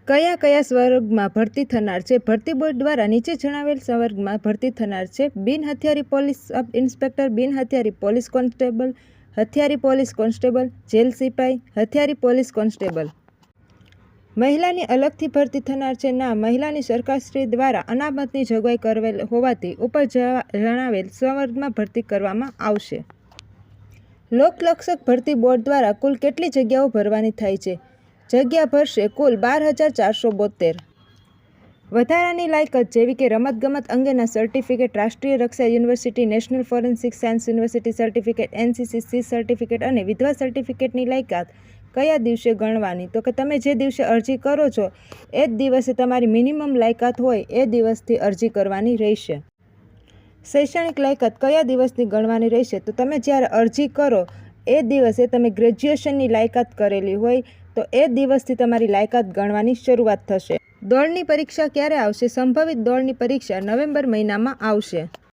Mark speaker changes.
Speaker 1: કયા કયા સ્વર્ગમાં ભરતી થનાર છે? ભરતી બોર્ડ દ્વારા નીચે જણાવેલ સ્વર્ગમાં ભરતી થનાર છે: બિન હથિયારી પોલીસ સબ ઇન્સ્પેક્ટર, બિન હથિયારી પોલીસ કોન્સ્ટેબલ, હથિયારી પોલીસ કોન્સ્ટેબલ, જેલ સિપાઈ, હથિયારી પોલીસ કોન્સ્ટેબલ. મહિલાની અલગથી ભરતી થનાર છે: ના. મહિલાની સરકારશ્રી દ્વારા અનામતની જોગવાઈ કરેલ હોવાથી ઉપર જણાવેલ સ્વર્ગમાં ભરતી કરવામાં આવશે. લોકરક્ષક ભરતી બોર્ડ દ્વારા કુલ કેટલી જગ્યાઓ ભરવાની થાય છે? જગ્યા ભરશે કુલ 12,472. વધારાની લાયકાત જેવી કે રમતગમત અંગેના સર્ટિફિકેટ, રાષ્ટ્રીય રક્ષા university, national forensic science university certificate, NCC C certificate અને વિધવા સર્ટિફિકેટની લાયકાત કયા દિવસે ગણવાની? તો કે તમે જે દિવસે અરજી કરો છો એ જ દિવસે તમારી મિનિમમ લાયકાત હોય એ દિવસથી અરજી કરવાની રહેશે. શૈક્ષણિક લાયકાત કયા દિવસની ગણવાની રહેશે? તો તમે જ્યારે અરજી કરો એ દિવસે તમે ગ્રેજ્યુએશનની લાયકાત કરેલી હોય તો એ દિવસથી તમારી લાયકાત ગણવાની શરૂઆત થશે. દોડની પરીક્ષા ક્યારે આવશે? સંભવિત દોડની પરીક્ષા નવેમ્બર મહિનામાં આવશે.